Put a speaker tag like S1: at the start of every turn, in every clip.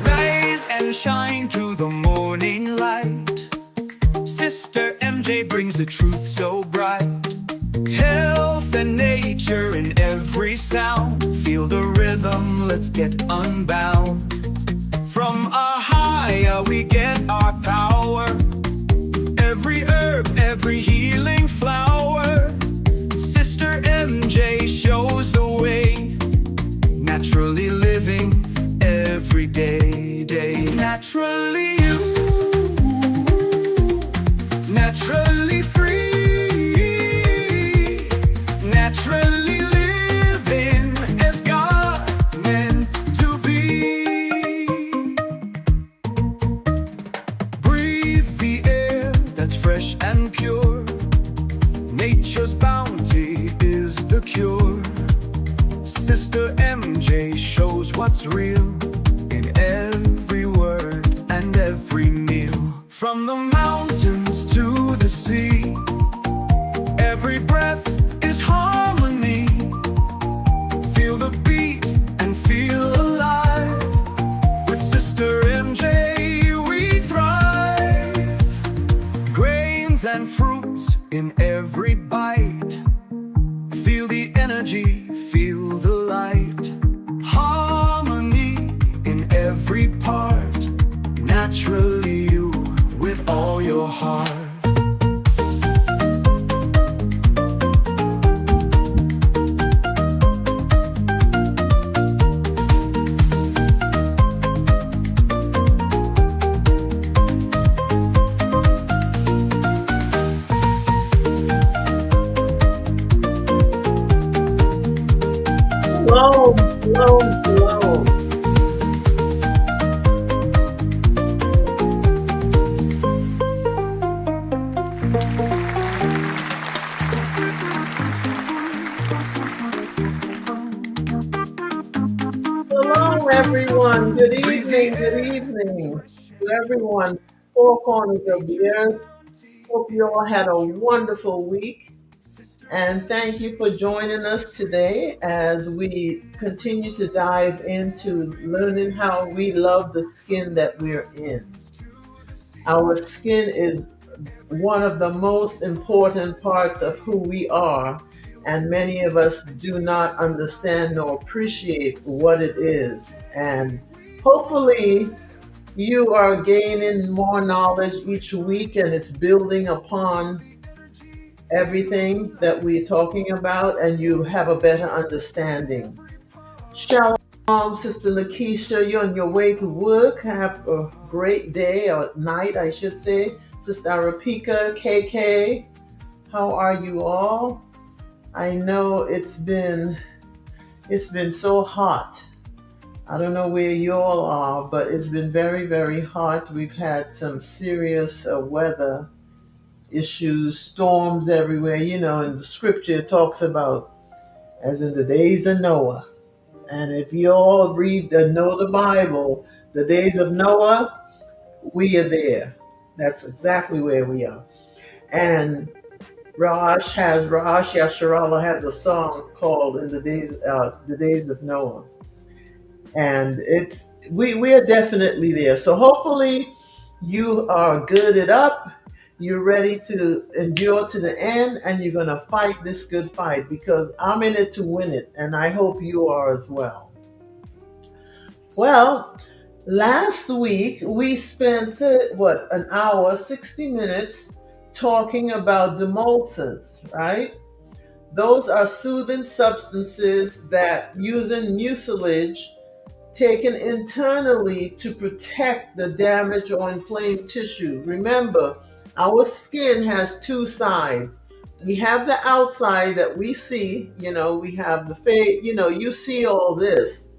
S1: Rise and shine to the morning light. Sister MJ brings the truth so bright. Health and nature in every sound. Feel the rhythm, let's get unbound. From our higher we get our power. Every herb, every healing flower. Sister MJ shows the way. Naturally living every day. Naturally you, naturally free, naturally living as God meant to be. Breathe the air that's fresh and pure. Nature's bounty is the cure. Sister MJ shows what's real in every word and every meal. From the mountains to the sea, every breath is harmony. Feel the beat and feel alive. With Sister MJ we thrive. Grains and fruits in every bite. Feel the energy, feel the light. Harmony in every part. Naturally you, with all your heart.
S2: Hello, hello, hello. Hello, everyone. Good evening, good evening to everyone, four corners of the earth. Hope you all had a wonderful week. And thank you for joining us today as we continue to dive into learning how we love the skin that we're in. Our skin is one of the most important parts of who we are, and many of us do not understand nor appreciate what it is. And hopefully, you are gaining more knowledge each week, and it's building upon everything that we're talking about, and you have a better understanding. Shalom, Sister Lakeisha. You're on your way to work. Have a great day or night, I should say. Sister Arapika, KK, how are you all? I know it's been so hot. I don't know where you all are, but it's been very, very hot. We've had some serious weather issues, storms everywhere. You know, in the scripture it talks about as in the days of Noah. And if you all read and know the Bible, the days of Noah, we are there. That's exactly where we are. And Ra'ash Yasharallah has a song called "In the Days of Noah," and we are definitely there. So hopefully you are girded up, you're ready to endure to the end, and you're gonna fight this good fight because I'm in it to win it, and I hope you are as well. Well, last week we spent an hour, 60 minutes talking about demulcents, right? Those are soothing substances that using mucilage taken internally to protect the damaged or inflamed tissue. Remember, our skin has two sides. We have the outside that we see, we have the face, you see all this,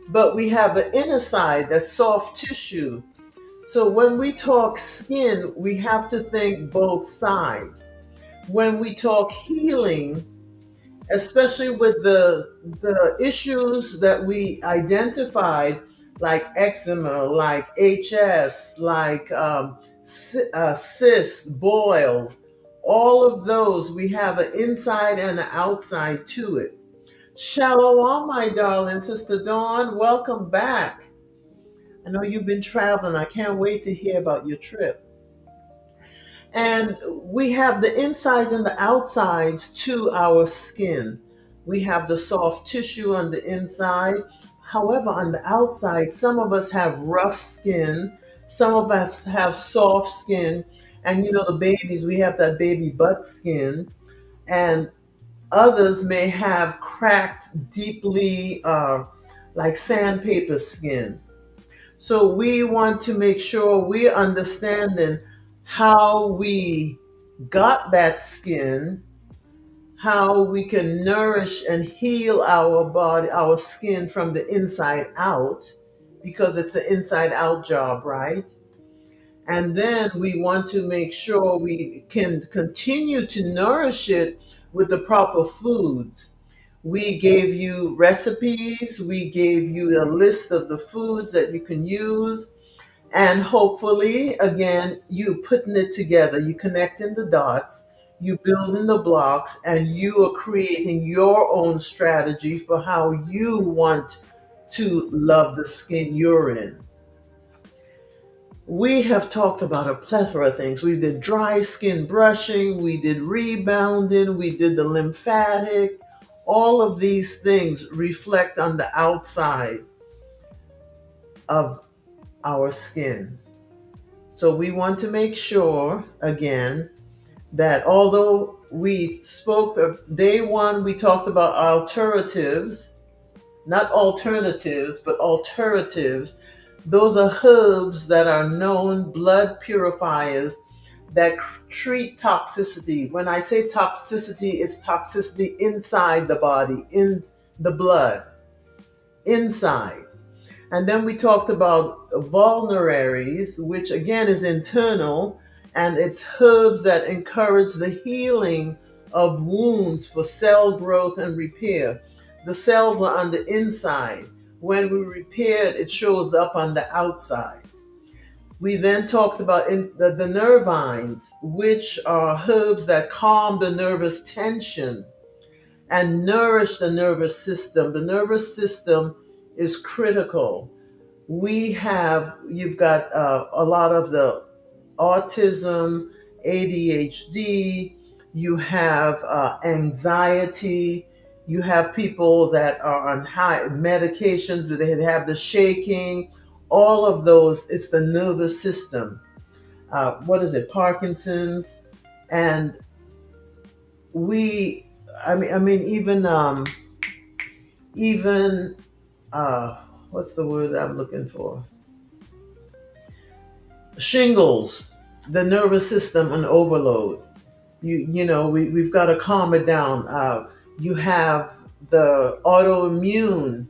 S2: but we have an inner side that's soft tissue. So when we talk skin, we have to think both sides. When we talk healing, especially with the issues that we identified, like eczema, like HS, like cysts, boils, All of those, we have an inside and an outside to it. Shalom, my darling Sister Dawn. Welcome back. I know you've been traveling. I can't wait to hear about your trip. And we have the insides and the outsides to our skin. We have the soft tissue on the inside. However, on the outside, some of us have rough skin, some of us have soft skin. And the babies, we have that baby butt skin. And others may have cracked, deeply, like sandpaper skin. So we want to make sure we're understanding how we got that skin, how we can nourish and heal our body, our skin from the inside out, because it's an inside out job, right? And then we want to make sure we can continue to nourish it with the proper foods. We gave you recipes, we gave you a list of the foods that you can use, and hopefully, again, you putting it together, you connecting the dots, you building the blocks, and you are creating your own strategy for how you want to love the skin you're in. We have talked about a plethora of things. We did dry skin brushing, we did rebounding, we did the lymphatic. All of these things reflect on the outside of our skin. So we want to make sure, again, that although we spoke of day one, we talked about alternatives, not alternatives, but alternatives. Those are herbs that are known blood purifiers that treat toxicity. When I say toxicity, it's toxicity inside the body, in the blood, inside. And then we talked about vulneraries, which again is internal, and it's herbs that encourage the healing of wounds for cell growth and repair. The cells are on the inside. When we repair it, it shows up on the outside. We then talked about the nervines, which are herbs that calm the nervous tension and nourish the nervous system. The nervous system is critical. You've got a lot of the autism, ADHD, you have anxiety, you have people that are on high medications, but they have the shaking. All of those, it's the nervous system. What is it? Parkinson's. And we, even what's the word I'm looking for? Shingles, the nervous system on overload. We've got to calm it down. You have the autoimmune,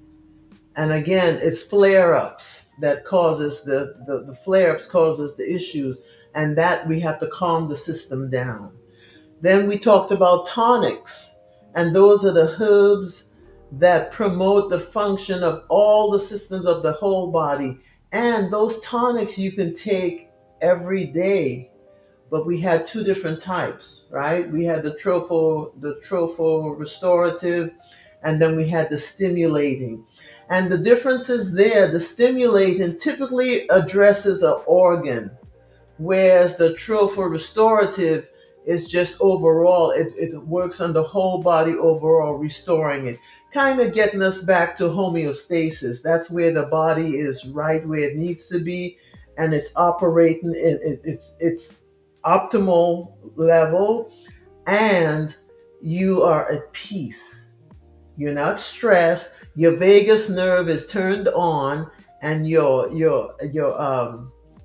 S2: and again, it's flare-ups that causes the flare-ups causes the issues, and that we have to calm the system down. Then we talked about tonics, and those are the herbs that promote the function of all the systems of the whole body. And those tonics you can take every day. But we had two different types, right? We had the tropho restorative, and then we had the stimulating. And the difference is there. The stimulating typically addresses an organ, whereas the tropho restorative is just overall. It works on the whole body overall, restoring it, kind of getting us back to homeostasis. That's where the body is right where it needs to be, and it's operating in its optimal level, and you are at peace. You're not stressed. Your vagus nerve is turned on, and your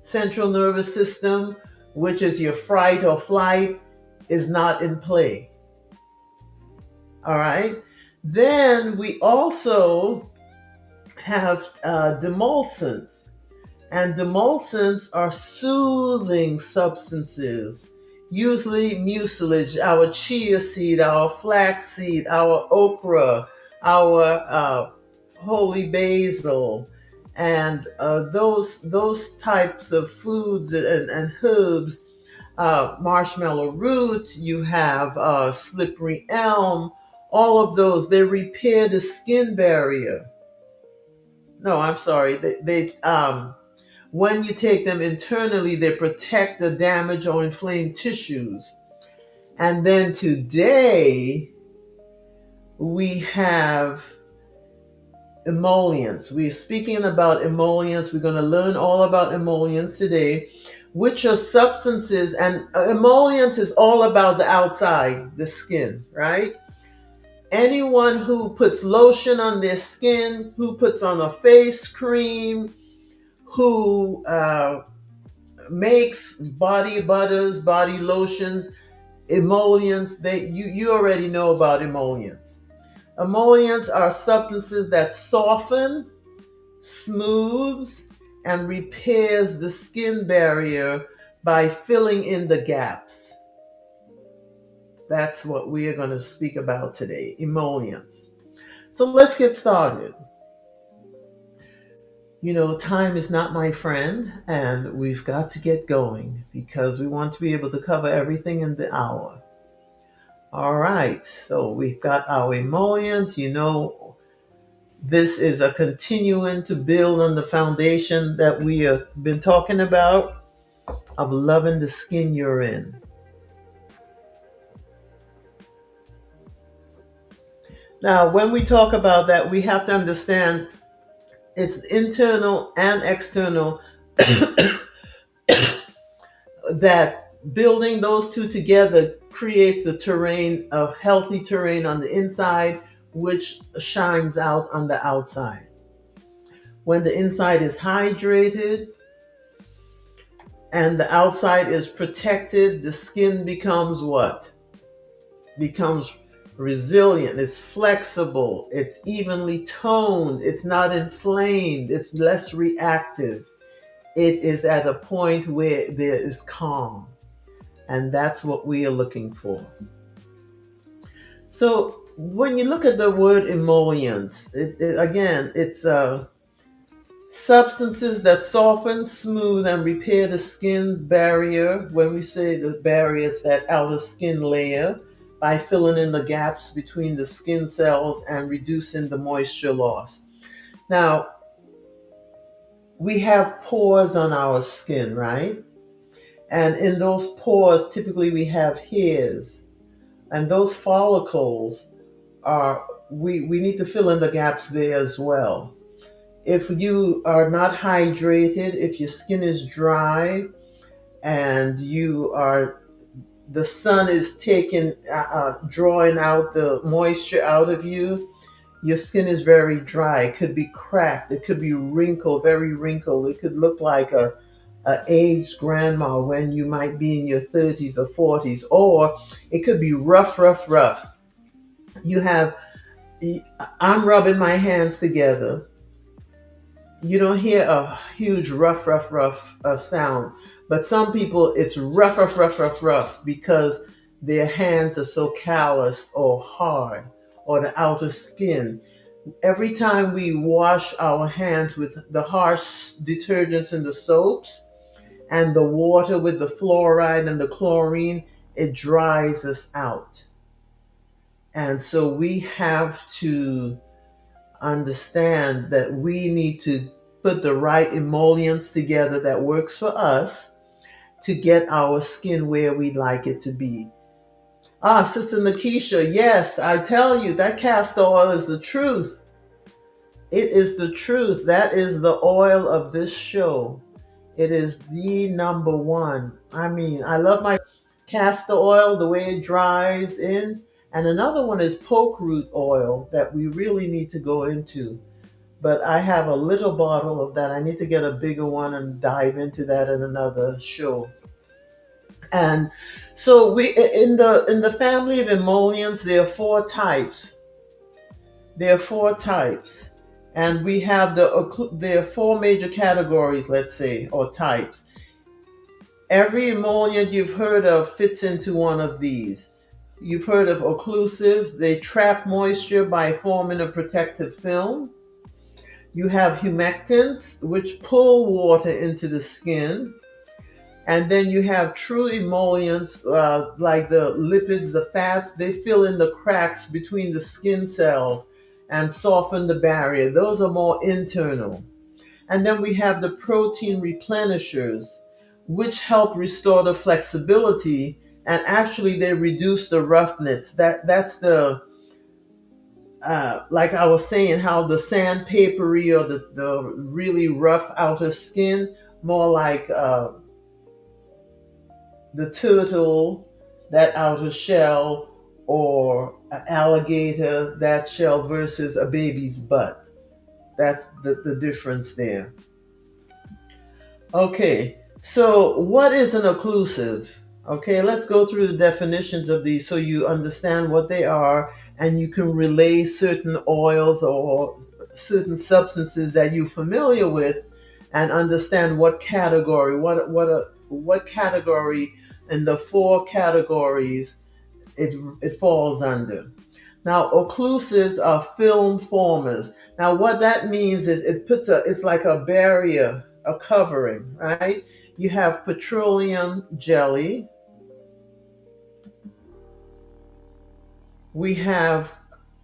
S2: central nervous system, which is your fight or flight, is not in play. All right. Then we also have demulcents. And demulcents are soothing substances, usually mucilage, our chia seed, our flax seed, our okra, our holy basil, and those types of foods and herbs marshmallow root, you have slippery elm. All of those, they repair the skin barrier. No, I'm sorry. When you take them internally, they protect the damaged or inflamed tissues. And then today, we have emollients. We're speaking about emollients. We're going to learn all about emollients today, which are substances. And emollients is all about the outside, the skin, right? Anyone who puts lotion on their skin, who puts on a face cream, who makes body butters, body lotions, emollients, you already know about emollients. Emollients are substances that soften, smooths, and repairs the skin barrier by filling in the gaps. That's what we are going to speak about today, emollients. So let's get started. You know, time is not my friend, and we've got to get going because we want to be able to cover everything in the hour. All right, so we've got our emollients. You know, this is a continuing to build on the foundation that we have been talking about of loving the skin you're in. Now, when we talk about that, we have to understand it's internal and external, that building those two together creates the terrain of healthy terrain on the inside, which shines out on the outside. When the inside is hydrated and the outside is protected, the skin becomes what? Becomes resilient, it's flexible, it's evenly toned, it's not inflamed, it's less reactive. It is at a point where there is calm. And that's what we are looking for. So when you look at the word emollients, it's substances that soften, smooth, and repair the skin barrier. When we say the barrier, it's that outer skin layer by filling in the gaps between the skin cells and reducing the moisture loss. Now, we have pores on our skin, right? And in those pores, typically we have hairs. And those follicles we need to fill in the gaps there as well. If you are not hydrated, if your skin is dry and the sun is drawing out the moisture out of you, your skin is very dry. It could be cracked. It could be wrinkled, very wrinkled. It could look like a aged grandma when you might be in your 30s or 40s, or it could be rough. I'm rubbing my hands together. You don't hear a huge rough sound, but some people it's rough because their hands are so calloused or hard, or the outer skin. Every time we wash our hands with the harsh detergents and the soaps, and the water with the fluoride and the chlorine, it dries us out. And so we have to understand that we need to put the right emollients together that works for us to get our skin where we'd like it to be. Sister Nakisha, yes, I tell you, that castor oil is the truth. It is the truth. That is the oil of this show. It is the number one. I mean, I love my castor oil, the way it dries in. And another one is poke root oil that we really need to go into. But I have a little bottle of that. I need to get a bigger one and dive into that in another show. And so we in the family of emollients, there are four types. And we have there are four major categories, let's say, or types. Every emollient you've heard of fits into one of these. You've heard of occlusives. They trap moisture by forming a protective film. You have humectants, which pull water into the skin. And then you have true emollients, like the lipids, the fats, they fill in the cracks between the skin cells and soften the barrier. Those are more internal. And then we have the protein replenishers, which help restore the flexibility, and actually they reduce the roughness. That's the like I was saying, how the sandpapery or the really rough outer skin, more like the turtle, that outer shell, or an alligator, that shell, versus a baby's butt. That's the difference there. Okay, so what is an occlusive? Okay, let's go through the definitions of these so you understand what they are and you can relay certain oils or certain substances that you're familiar with and understand what category, what category in the four categories it falls under. Now, occlusives are film formers. Now, what that means is it's like a barrier, a covering, right? You have petroleum jelly. We have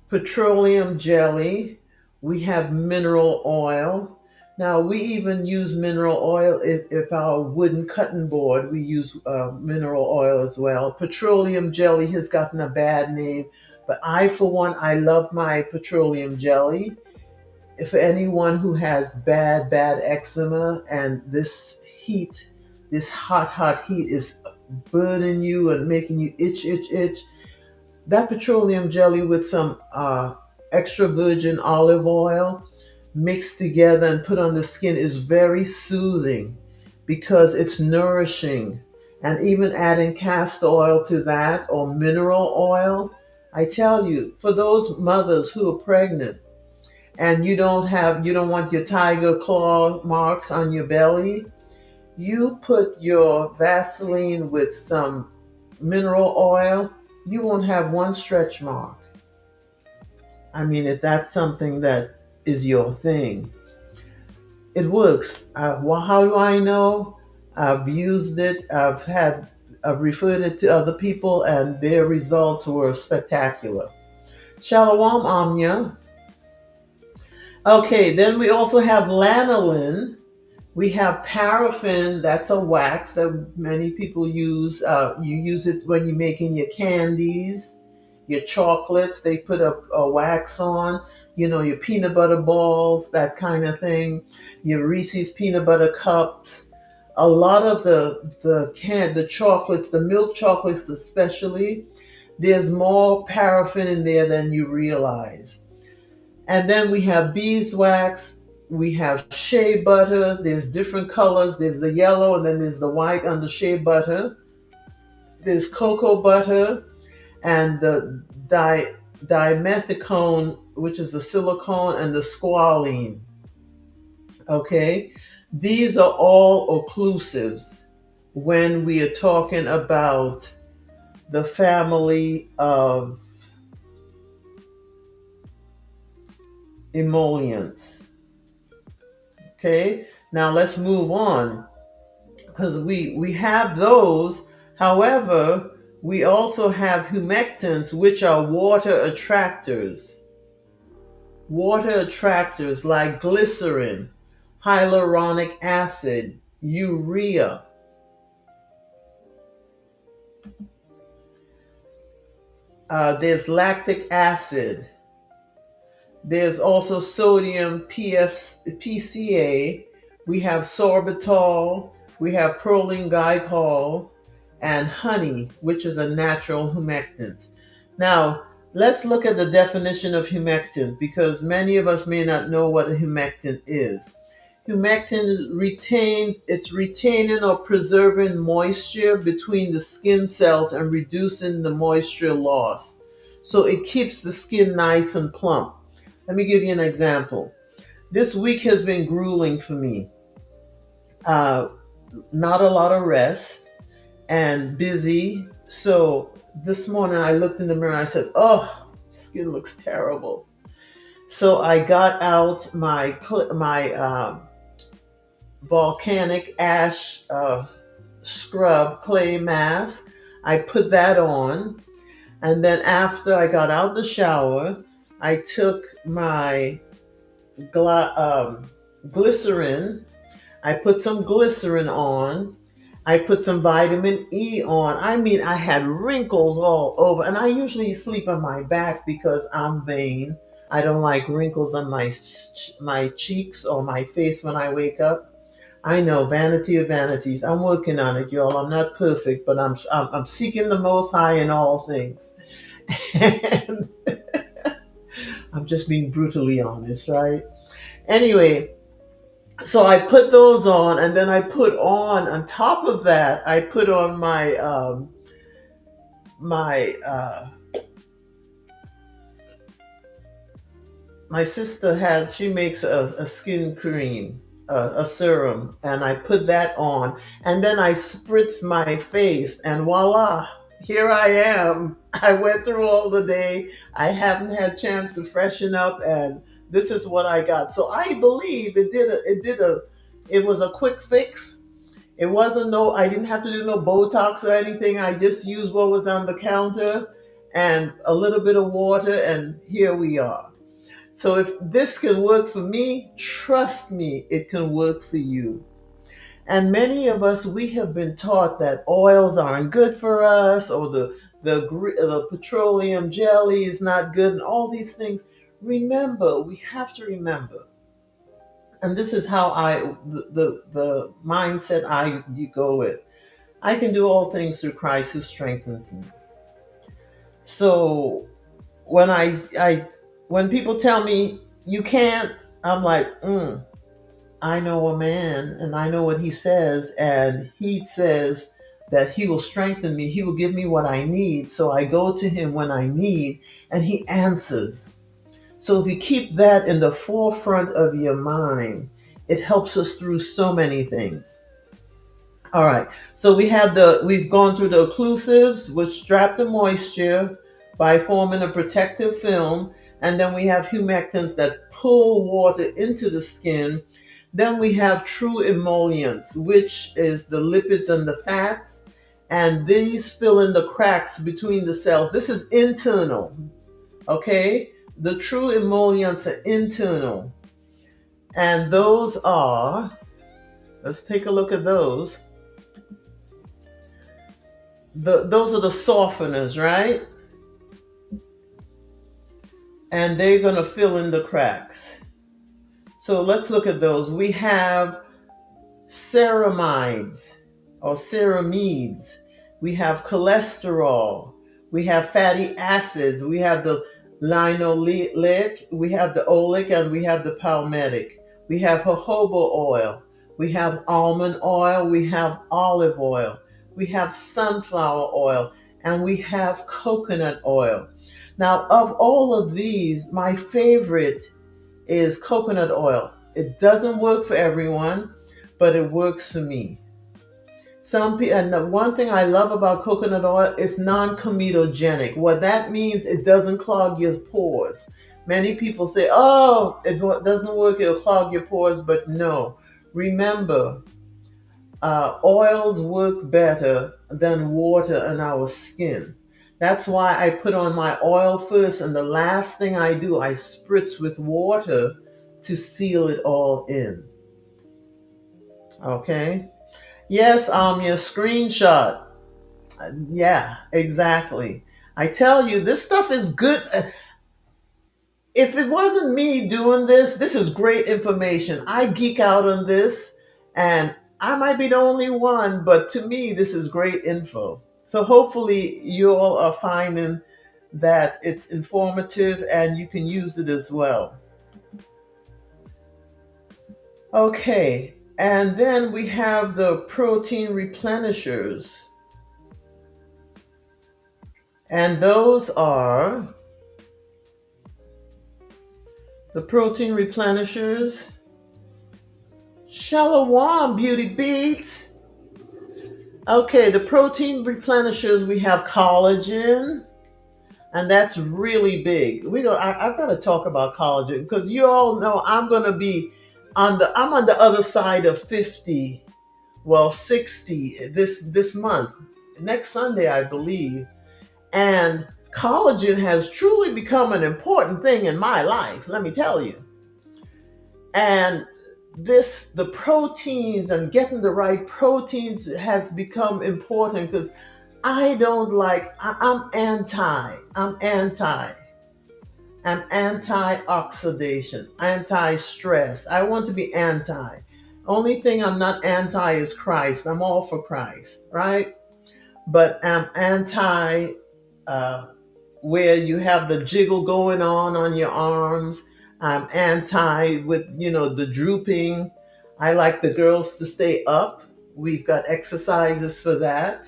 S2: petroleum jelly. We have mineral oil. Now, we even use mineral oil if our wooden cutting board, we use mineral oil as well. Petroleum jelly has gotten a bad name, but I, for one, I love my petroleum jelly. For anyone who has bad eczema and this heat, this hot heat is burning you and making you itch, that petroleum jelly with some extra virgin olive oil mixed together and put on the skin is very soothing because it's nourishing. And even adding castor oil to that or mineral oil, I tell you, for those mothers who are pregnant and you don't want your tiger claw marks on your belly, you put your Vaseline with some mineral oil, you won't have one stretch mark. I mean, if that's something that is your thing, it works. Well, how do I know? I've used it. I've referred it to other people, and their results were spectacular. Shalom, Amnya. Okay, then we also have lanolin. We have paraffin. That's a wax that many people use. You use it when you're making your candies, your chocolates. They put a wax on. Your peanut butter balls, that kind of thing. Your Reese's peanut butter cups. A lot of the chocolates, the milk chocolates especially, there's more paraffin in there than you realize. And then we have beeswax, we have shea butter. There's different colors. There's the yellow and then there's the white on the shea butter. There's cocoa butter and the dimethicone, which is the silicone, and the squalene. Okay? These are all occlusives when we are talking about the family of emollients. Okay, now let's move on because we have those. However, we also have humectants, which are water attractors. Water attractors like glycerin, hyaluronic acid, urea. There's lactic acid. There's also sodium PCA. We have sorbitol. We have proline glycol and honey, which is a natural humectant. Now, let's look at the definition of humectant because many of us may not know what a humectant is. Humectant it's retaining or preserving moisture between the skin cells and reducing the moisture loss. So it keeps the skin nice and plump. Let me give you an example. This week has been grueling for me. Not a lot of rest and busy. So this morning I looked in the mirror and I said, oh, skin looks terrible. So I got out my volcanic ash scrub clay mask. I put that on. And then after I got out the shower, I took my glycerin. I put some glycerin on. I put some vitamin E on. I mean, I had wrinkles all over. And I usually sleep on my back because I'm vain. I don't like wrinkles on my cheeks or my face when I wake up. I know, vanity of vanities. I'm working on it, y'all. I'm not perfect, but I'm seeking the Most High in all things. And I'm just being brutally honest, right? Anyway, so I put those on, and then I put on top of that, I put on my my sister she makes a skin cream, a serum, and I put that on, and then I spritz my face, and voila, here I am. I went through all the day. I haven't had a chance to freshen up, and this is what I got. So I believe it was a quick fix. It wasn't no, I didn't have to do no Botox or anything. I just used what was on the counter and a little bit of water, and here we are. So if this can work for me, trust me, it can work for you. And many of us, we have been taught that oils aren't good for us, or the petroleum jelly is not good, and all these things. Remember, we have to remember, and this is how the mindset you go with. I can do all things through Christ who strengthens me. So when I when people tell me you can't, I'm like, I know a man, and I know what he says, and he says that he will strengthen me. He will give me what I need. So I go to him when I need, and he answers. So if you keep that in the forefront of your mind, it helps us through so many things. All right. So we've gone through the occlusives, which trap the moisture by forming a protective film. And then we have humectants that pull water into the skin. Then we have true emollients, which is the lipids and the fats. And these fill in the cracks between the cells. This is internal. Okay? The true emollients are internal. And those are, let's take a look at those. Those are the softeners, right? And they're going to fill in the cracks. So let's look at those. We have ceramides or ceramides. We have cholesterol. We have fatty acids. We have the linoleic. We have the oleic, and we have the palmitic. We have jojoba oil. We have almond oil. We have olive oil. We have sunflower oil, and we have coconut oil. Now, of all of these, my favorite is coconut oil. It doesn't work for everyone, but it works for me. Some people, and the one thing I love about coconut oil is non-comedogenic. What that means, it doesn't clog your pores. Many people say, "Oh, it doesn't work; it'll clog your pores," but no. Remember, oils work better than water on our skin. That's why I put on my oil first, and the last thing I do, I spritz with water to seal it all in. Okay? Yes, your screenshot. Yeah, exactly. I tell you, this stuff is good. If it wasn't me doing this, this is great information. I geek out on this, and I might be the only one, but to me, this is great info. So hopefully you all are finding that it's informative and you can use it as well. Okay, and then we have the protein replenishers. And those are the protein replenishers. Shalom, beauty beats. Okay, the protein replenishers, we have collagen, and that's really big. I've got to talk about collagen because you all know I'm going to be I'm on the other side of 50 well, 60 this month, next Sunday, I believe. And collagen has truly become an important thing in my life, let me tell you. And the proteins and getting the right proteins has become important because I don't like, I'm anti-oxidation, anti-stress. I want to be anti. Only thing I'm not anti is Christ. I'm all for Christ, right? But I'm anti uh, where you have the jiggle going on your arms. I'm anti with, the drooping. I like the girls to stay up. We've got exercises for that.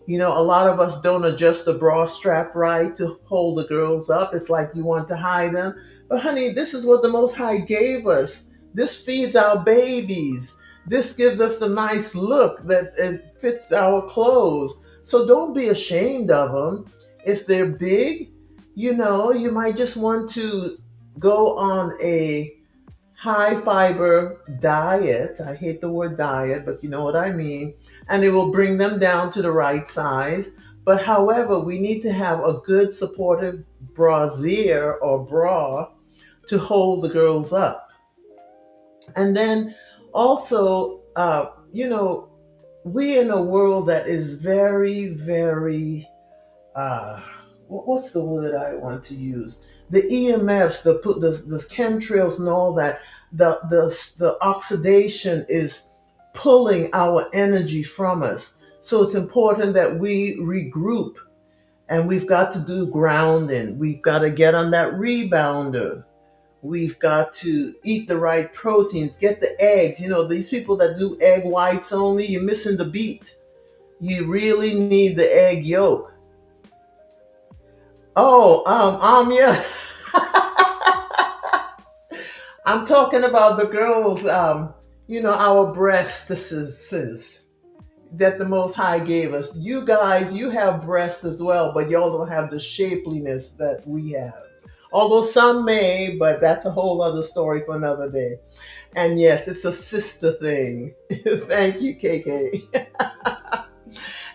S2: A lot of us don't adjust the bra strap right to hold the girls up. It's like you want to hide them. But honey, this is what the Most High gave us. This feeds our babies. This gives us the nice look that it fits our clothes. So don't be ashamed of them. If they're big, you might just want to go on a high fiber diet. I hate the word diet, but you know what I mean. And it will bring them down to the right size. But however, we need to have a good supportive brassiere or bra to hold the girls up. And then also, we're in a world that is very, very uh, what's the word I want to use? The EMFs, the chemtrails, and all that. The oxidation is pulling our energy from us. So it's important that we regroup, and we've got to do grounding. We've got to get on that rebounder. We've got to eat the right proteins, get the eggs. These people that do egg whites only, you're missing the beat. You really need the egg yolk. Oh, yeah. I'm talking about the girls, our breasts that the Most High gave us. You guys, you have breasts as well, but y'all don't have the shapeliness that we have. Although some may, but that's a whole other story for another day. And yes, it's a sister thing. Thank you, KK.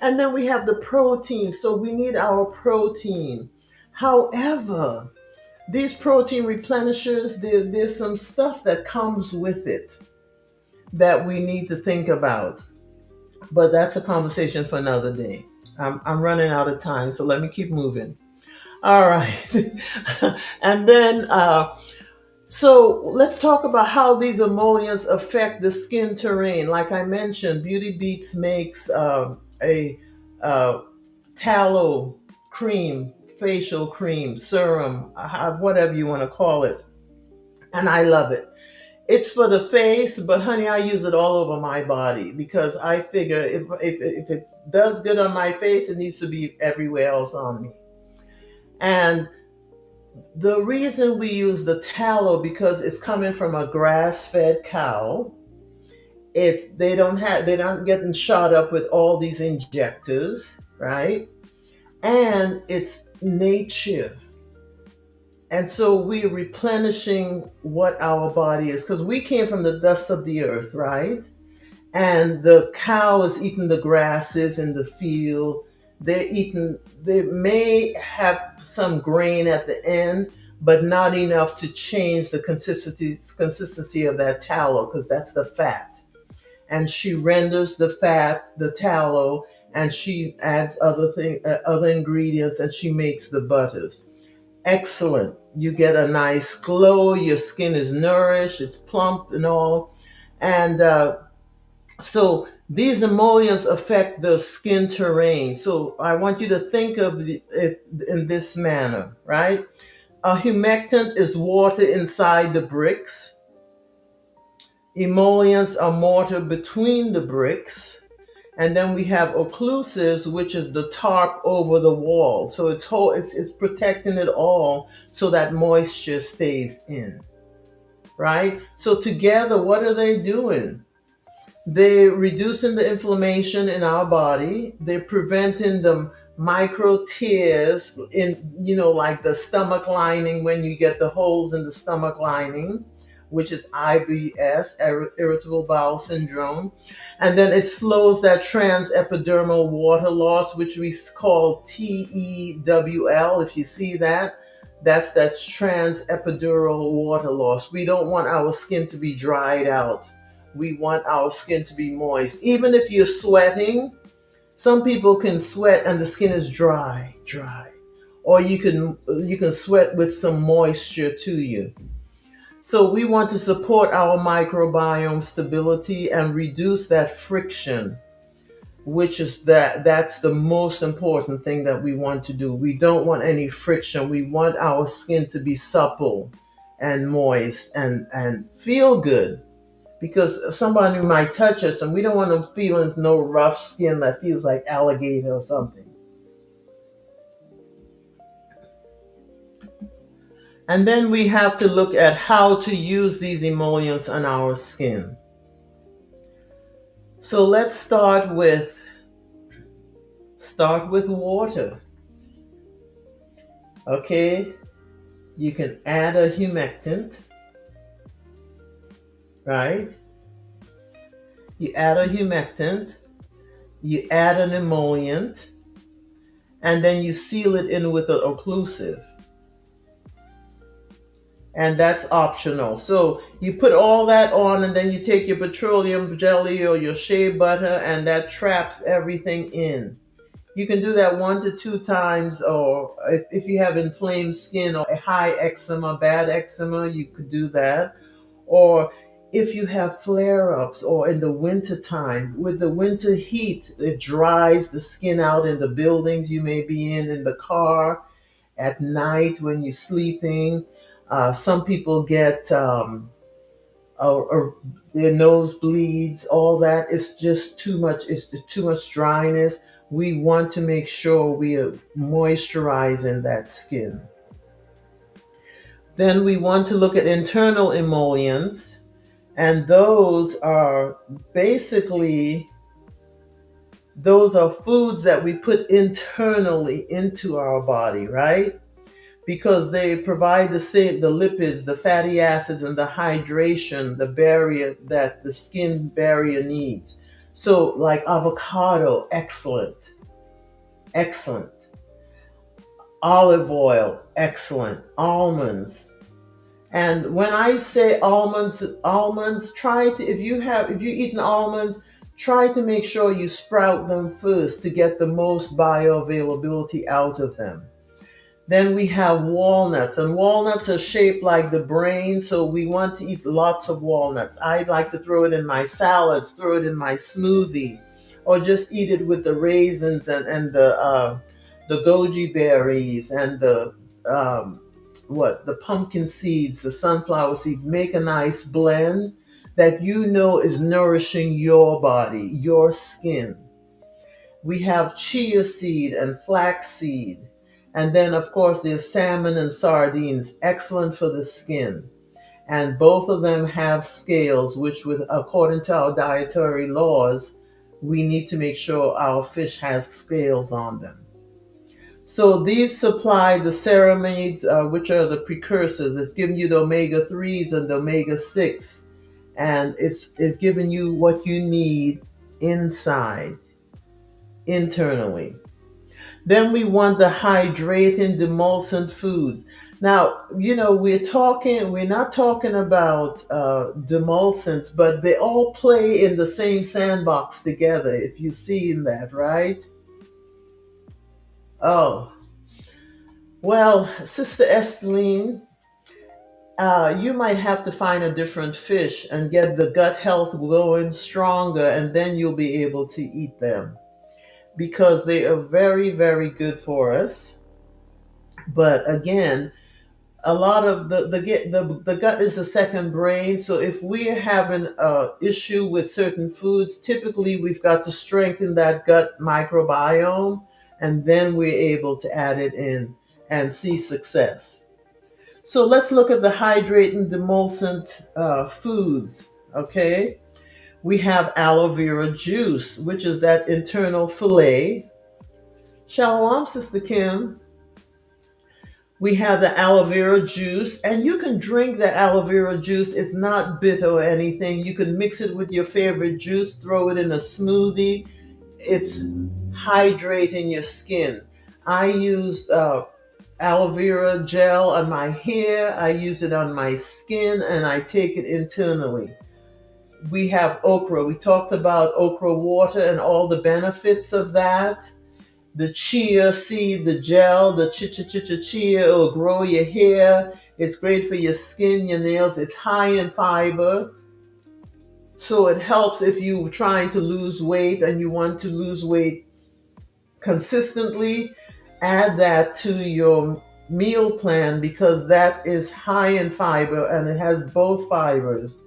S2: And then we have the protein. So we need our protein. However, these protein replenishers, there's some stuff that comes with it that we need to think about. But that's a conversation for another day. I'm running out of time, so let me keep moving. All right. And then, so let's talk about how these emollients affect the skin terrain. Like I mentioned, Beauty Beats makes a tallow cream, facial cream, serum, whatever you want to call it. And I love it. It's for the face, but honey, I use it all over my body because I figure if it does good on my face, it needs to be everywhere else on me. And the reason we use the tallow because it's coming from a grass-fed cow. They don't getting shot up with all these injectors, right? And it's nature. And so we're replenishing what our body is because we came from the dust of the earth, right? And the cow is eating the grasses in the field. They may have some grain at the end, but not enough to change the consistency of that tallow because that's the fat. And she renders the fat, the tallow, and she adds other ingredients, and she makes the butters. Excellent. You get a nice glow. Your skin is nourished. It's plump and all. And so these emollients affect the skin terrain. So I want you to think of it in this manner, right? A humectant is water inside the bricks. Emollients are mortar between the bricks. And then we have occlusives, which is the tarp over the wall. So it's protecting it all so that moisture stays in, right? So together, what are they doing? They're reducing the inflammation in our body. They're preventing the micro tears in, like the stomach lining when you get the holes in the stomach lining. which is IBS, irritable bowel syndrome. And then it slows that transepidermal water loss, which we call TEWL. If you see that, that's transepidural water loss. We don't want our skin to be dried out. We want our skin to be moist. Even if you're sweating, some people can sweat and the skin is dry. Or you can sweat with some moisture to you. So we want to support our microbiome stability and reduce that friction, which is that's the most important thing that we want to do. We don't want any friction. We want our skin to be supple and moist and feel good, because somebody might touch us and we don't want them feeling no rough skin that feels like alligator or something. And then we have to look at how to use these emollients on our skin. So let's start with water. Okay? You can add a humectant, right? You add a humectant, you add an emollient, and then you seal it in with an occlusive. And that's optional. So you put all that on, and then you take your petroleum jelly or your shea butter, and that traps everything in. You can do that 1 to 2 times, or if you have inflamed skin or a high eczema, bad eczema, you could do that. Or if you have flare-ups, or in the winter time, with the winter heat, it dries the skin out in the buildings you may be in the car, at night when you're sleeping. Some people get or their nose bleeds, all that. It's just too much. It's too much dryness. We want to make sure we are moisturizing that skin. Then we want to look at internal emollients, and those are foods that we put internally into our body, right? Because they provide the lipids, the fatty acids, and the hydration, the barrier that the skin barrier needs. So like avocado, excellent. Olive oil, excellent. Almonds. And when I say almonds, if you're eating almonds, try to make sure you sprout them first to get the most bioavailability out of them. Then we have walnuts, and walnuts are shaped like the brain, so we want to eat lots of walnuts. I like to throw it in my salads, throw it in my smoothie, or just eat it with the raisins and the goji berries and the pumpkin seeds, the sunflower seeds. Make a nice blend that is nourishing your body, your skin. We have chia seed and flax seed. And then, of course, there's salmon and sardines, excellent for the skin. And both of them have scales, which, according to our dietary laws, we need to make sure our fish has scales on them. So these supply the ceramides, which are the precursors. It's giving you the omega-3s and the omega-6. And it's giving you what you need internally. Then we want the hydrating, demulcent foods. Now, we're not talking about demulcents, but they all play in the same sandbox together, if you've seen that, right? Oh, well, Sister Esteline, you might have to find a different fish and get the gut health going stronger, and then you'll be able to eat them, because they are very, very good for us. But again, a lot of the gut is the second brain. So if we're having an issue with certain foods, typically we've got to strengthen that gut microbiome, and then we're able to add it in and see success. So let's look at the hydrating, demulcent foods. Okay. We have aloe vera juice, which is that internal fillet. Shalom, Sister Kim. We have the aloe vera juice, and you can drink the aloe vera juice. It's not bitter or anything. You can mix it with your favorite juice, throw it in a smoothie. It's hydrating your skin. I use aloe vera gel on my hair, I use it on my skin, and I take it internally. We have okra. We talked about okra water and all the benefits of that. The chia seed, the gel, the chia, it will grow your hair. It's great for your skin, your nails. It's high in fiber. So it helps if you're trying to lose weight and you want to lose weight consistently. Add that to your meal plan because that is high in fiber and it has both fibers.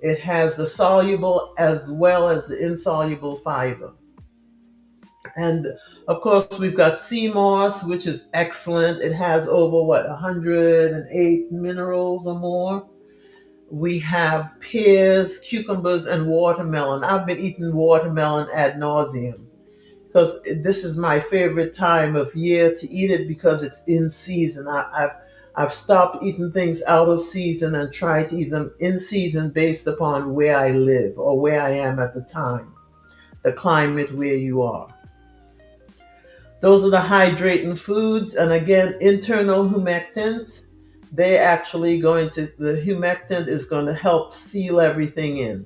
S2: It has the soluble as well as the insoluble fiber. And of course, we've got sea moss, which is excellent. It has over 108 minerals or more. We have pears, cucumbers, and watermelon. I've been eating watermelon ad nauseum because this is my favorite time of year to eat it because it's in season. I've stopped eating things out of season and tried to eat them in season based upon where I live or where I am at the time, the climate where you are. Those are the hydrating foods. And again, internal humectants, the humectant is going to help seal everything in,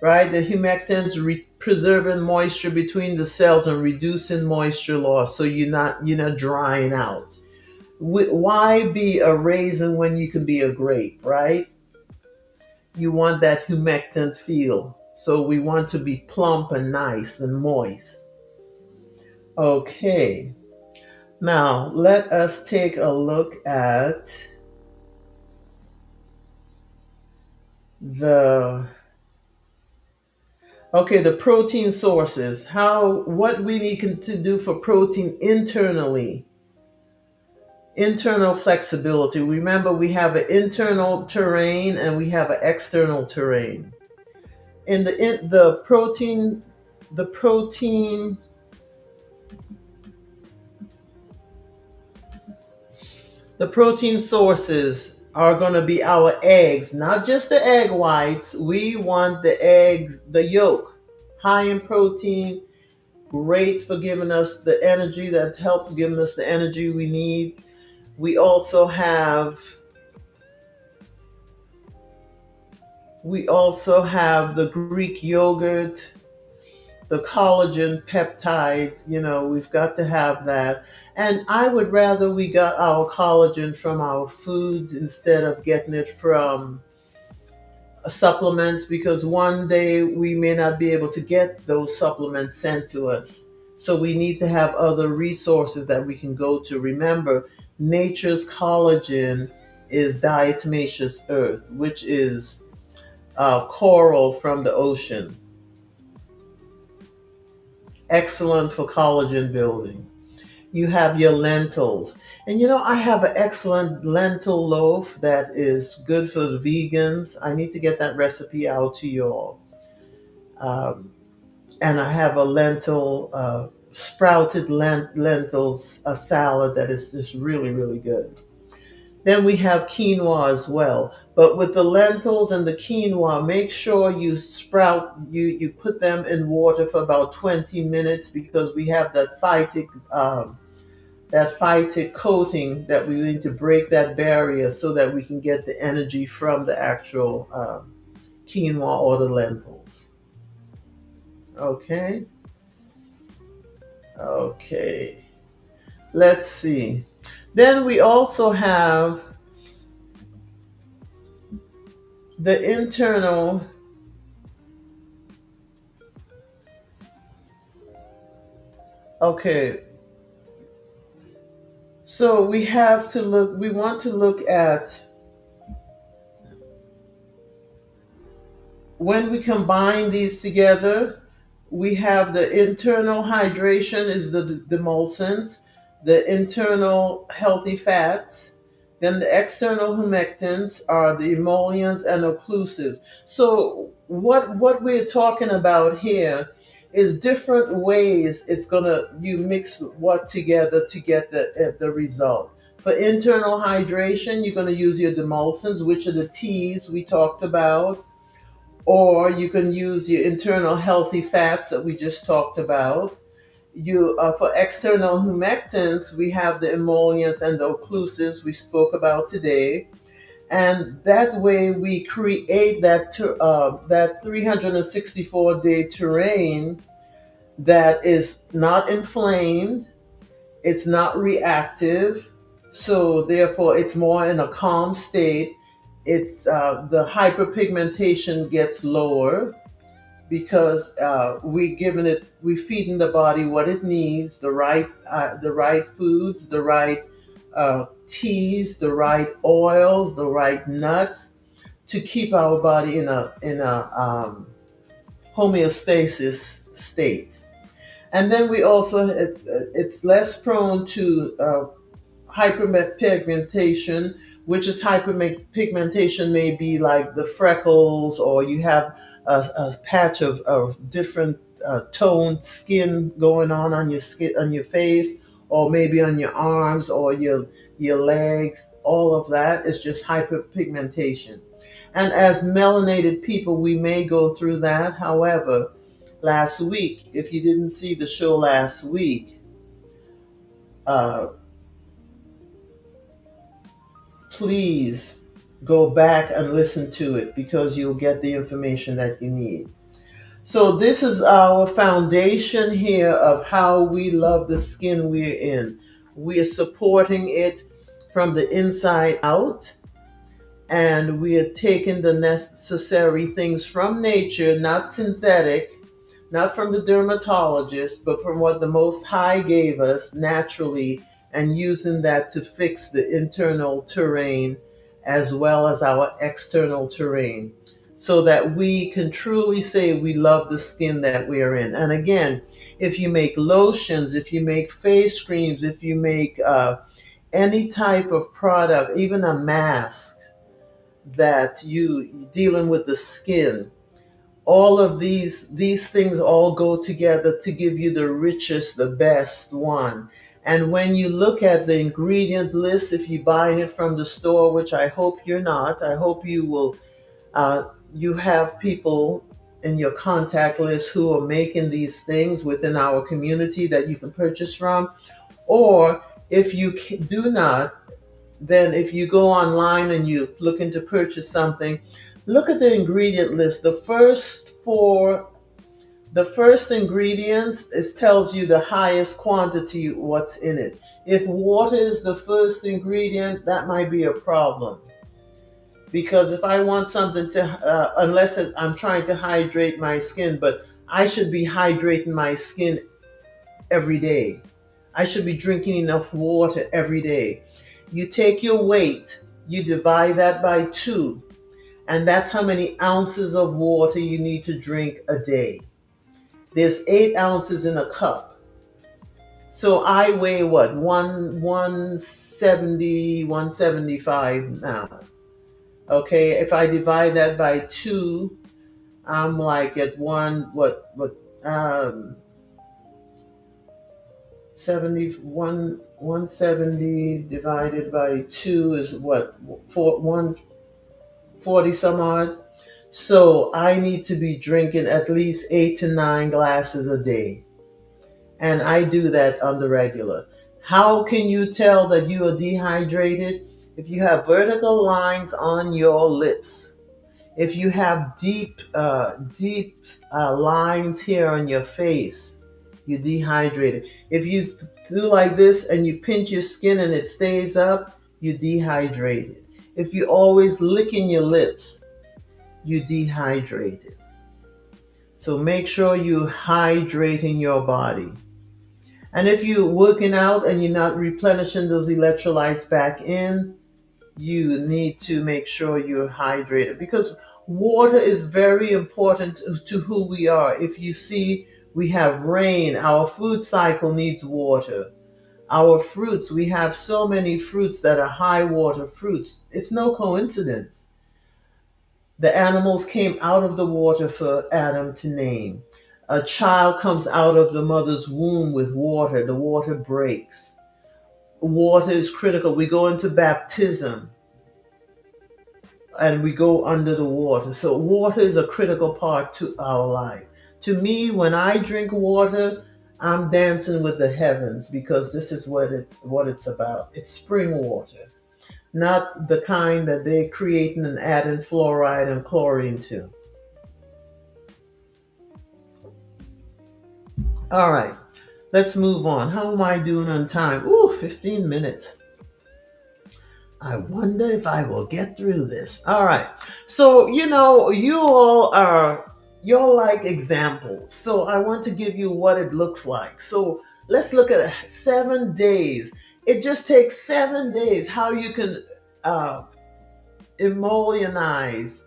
S2: right? The humectants preserving moisture between the cells and reducing moisture loss so you're not drying out. Why be a raisin when you can be a grape, right? You want that humectant feel. So we want to be plump and nice and moist. Okay. Now, let us take a look at the the protein sources. What we need to do for protein internally. Internal flexibility. Remember, we have an internal terrain and we have an external terrain. In the protein, the protein The protein sources are going to be our eggs, not just the egg whites. We want the eggs, the yolk, high in protein, great for giving us the energy that helps giving us the energy we need. We also have the Greek yogurt, the collagen peptides, we've got to have that. And I would rather we got our collagen from our foods instead of getting it from supplements because one day we may not be able to get those supplements sent to us. So we need to have other resources that we can go to. Remember, nature's collagen is diatomaceous earth, which is coral from the ocean. Excellent for collagen building. You have your lentils. And I have an excellent lentil loaf that is good for the vegans. I need to get that recipe out to you all. And I have a sprouted lentils, a salad that is just really, really good. Then we have quinoa as well. But with the lentils and the quinoa, make sure you put them in water for about 20 minutes because we have that phytic coating that we need to break that barrier so that we can get the energy from the actual quinoa or the lentils. Okay. Okay. Let's see. Then we also have the internal. Okay. So we want to look at when we combine these together, we have the internal hydration is the demulcents, the internal healthy fats, then the external humectants are the emollients and occlusives. So what we're talking about here is different ways you mix what together to get the result. For internal hydration, you're going to use your demulcents, which are the teas we talked about, or you can use your internal healthy fats that we just talked about. You For external humectants, we have the emollients and the occlusives we spoke about today, and that way we create that 364-day terrain that is not inflamed, it's not reactive, so therefore it's more in a calm state. It's The hyperpigmentation gets lower because we feeding the body what it needs, the right foods, the right teas, the right oils, the right nuts, to keep our body in a homeostasis state. And then it's less prone to hyperpigmentation, which is hyperpigmentation may be like the freckles, or you have a patch of different toned skin going on your skin, on your face, or maybe on your arms or your legs. All of that is just hyperpigmentation. And as melanated people, we may go through that. However, last week, if you didn't see the show last week, uh, please go back and listen to it, because you'll get the information that you need. So this is our foundation here of how we love the skin we're in. We are supporting it from the inside out, and we are taking the necessary things from nature, not synthetic, not from the dermatologist, but from what the Most High gave us naturally, and using that to fix the internal terrain as well as our external terrain, so that we can truly say we love the skin that we are in. And again, if you make lotions, if you make face creams, if you make any type of product, even a mask that you dealing with the skin, all of these things all go together to give you the richest, the best one. And when you look at the ingredient list, if you're buying it from the store, which I hope you're not, I hope you will, you have people in your contact list who are making these things within our community that you can purchase from. Or if you do not, then if you go online and you're looking to purchase something, look at the ingredient list. The first ingredients, it tells you the highest quantity, what's in it. If water is the first ingredient, that might be a problem. Because if I want something unless I'm trying to hydrate my skin, but I should be hydrating my skin every day. I should be drinking enough water every day. You take your weight, you divide that by 2, and that's how many ounces of water you need to drink a day. There's 8 ounces in a cup. So I weigh what? 170, 175 now. Okay, if I divide that by 2, I'm like at 170 divided by 2 is what? 140 some odd. So I need to be drinking at least 8 to 9 glasses a day. And I do that on the regular. How can you tell that you are dehydrated? If you have vertical lines on your lips, if you have deep lines here on your face, you're dehydrated. If you do like this and you pinch your skin and it stays up, you're dehydrated. If you're always licking your lips, you're dehydrated. So make sure you're hydrating your body. And if you're working out and you're not replenishing those electrolytes back in, you need to make sure you're hydrated, because water is very important to who we are. If you see, we have rain, our food cycle needs water. Our fruits, we have so many fruits that are high water fruits. It's no coincidence. The animals came out of the water for Adam to name. A child comes out of the mother's womb with water. The water breaks. water is critical. We go into baptism and we go under the water. So water is a critical part to our life. To me, when I drink water, I'm dancing with the heavens because this is what it's about. It's spring water, not the kind that they're creating and adding fluoride and chlorine to. All right, let's move on. How am I doing on time? Ooh, 15 minutes. I wonder if I will get through this. All right. So, you're like examples. So, I want to give you what it looks like. So, let's look at 7 days. It just takes 7 days how you can uh, emollionize,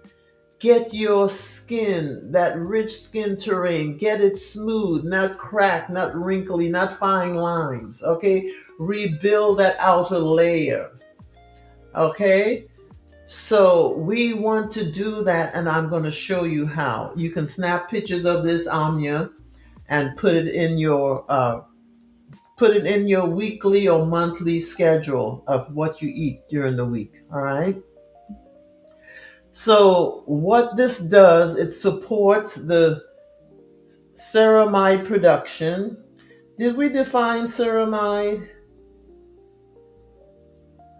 S2: get your skin, that rich skin terrain, get it smooth, not cracked, not wrinkly, not fine lines. Okay. Rebuild that outer layer. Okay. So we want to do that, and I'm going to show you how. You can snap pictures of this amnia and put it in your weekly or monthly schedule of what you eat during the week. All right. So what this does, it supports the ceramide production. Did we define ceramide?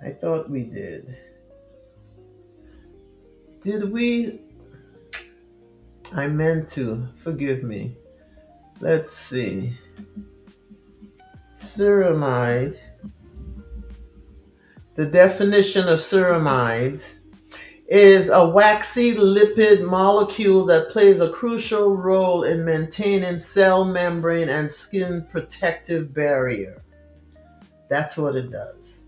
S2: I thought we did. Did we? I meant to. Forgive me. Let's see. Ceramide. The definition of ceramides is a waxy lipid molecule that plays a crucial role in maintaining cell membrane and skin protective barrier. That's what it does.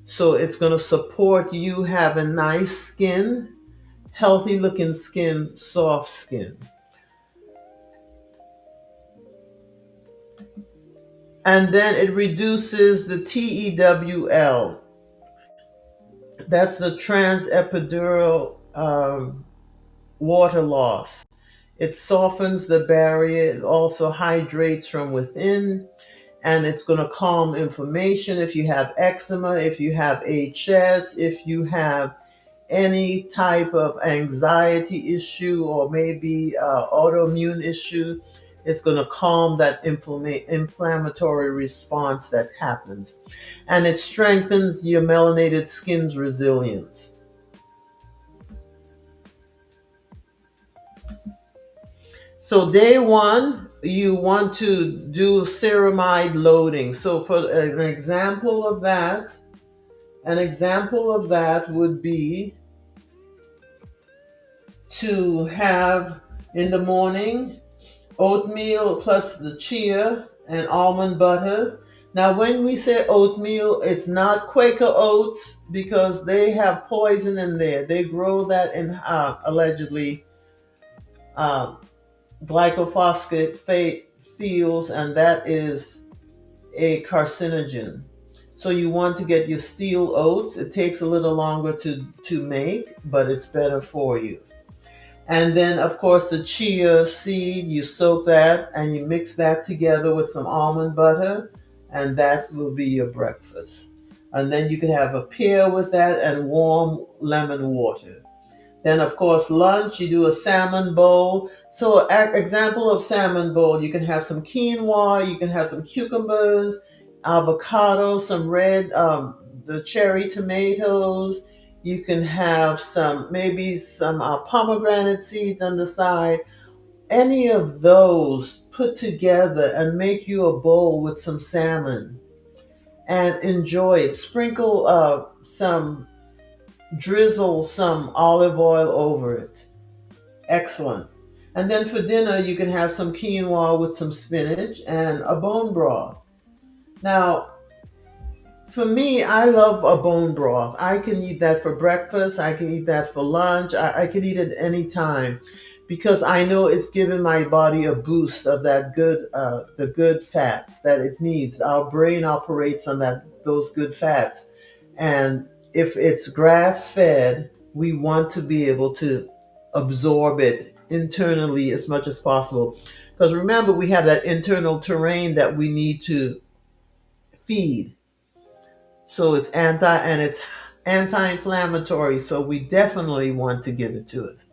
S2: So it's going to support you having nice skin, healthy looking skin, soft skin. And then it reduces the TEWL. That's the transepidural water loss. It softens the barrier. It also hydrates from within. And it's going to calm inflammation if you have eczema, if you have HS, if you have any type of anxiety issue or maybe autoimmune issue. It's going to calm that inflammatory response that happens. And it strengthens your melanated skin's resilience. So day one, you want to do ceramide loading. So for an example of that would be to have in the morning oatmeal plus the chia and almond butter. Now, when we say oatmeal, it's not Quaker oats because they have poison in there. They grow that in allegedly glyphosate fields, and that is a carcinogen. So you want to get your steel oats. It takes a little longer to make, but it's better for you. And then, of course, the chia seed, you soak that and you mix that together with some almond butter, and that will be your breakfast. And then you can have a pear with that and warm lemon water. Then, of course, lunch, you do a salmon bowl. So, example of salmon bowl, you can have some quinoa, you can have some cucumbers, avocado, some red, the cherry tomatoes. You can have maybe some pomegranate seeds on the side. Any of those put together and make you a bowl with some salmon and enjoy it. Sprinkle drizzle some olive oil over it. Excellent. And then for dinner, you can have some quinoa with some spinach and a bone broth. Now, for me, I love a bone broth. I can eat that for breakfast. I can eat that for lunch. I can eat it any time because I know it's giving my body a boost of the good fats that it needs. Our brain operates on those good fats. And if it's grass fed, we want to be able to absorb it internally as much as possible. Because remember, we have that internal terrain that we need to feed. So it's anti-inflammatory. So we definitely want to give it to us.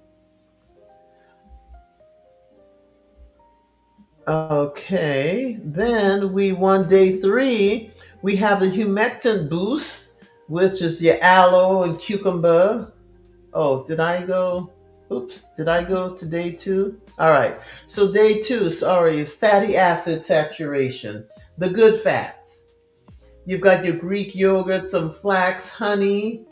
S2: Okay, then we want day 3. We have the humectant boost, which is your aloe and cucumber. Oh, did I go? Oops, did I go to day 2? All right. So day 2, sorry, is fatty acid saturation, the good fats. You've got your Greek yogurt, some flax, honey.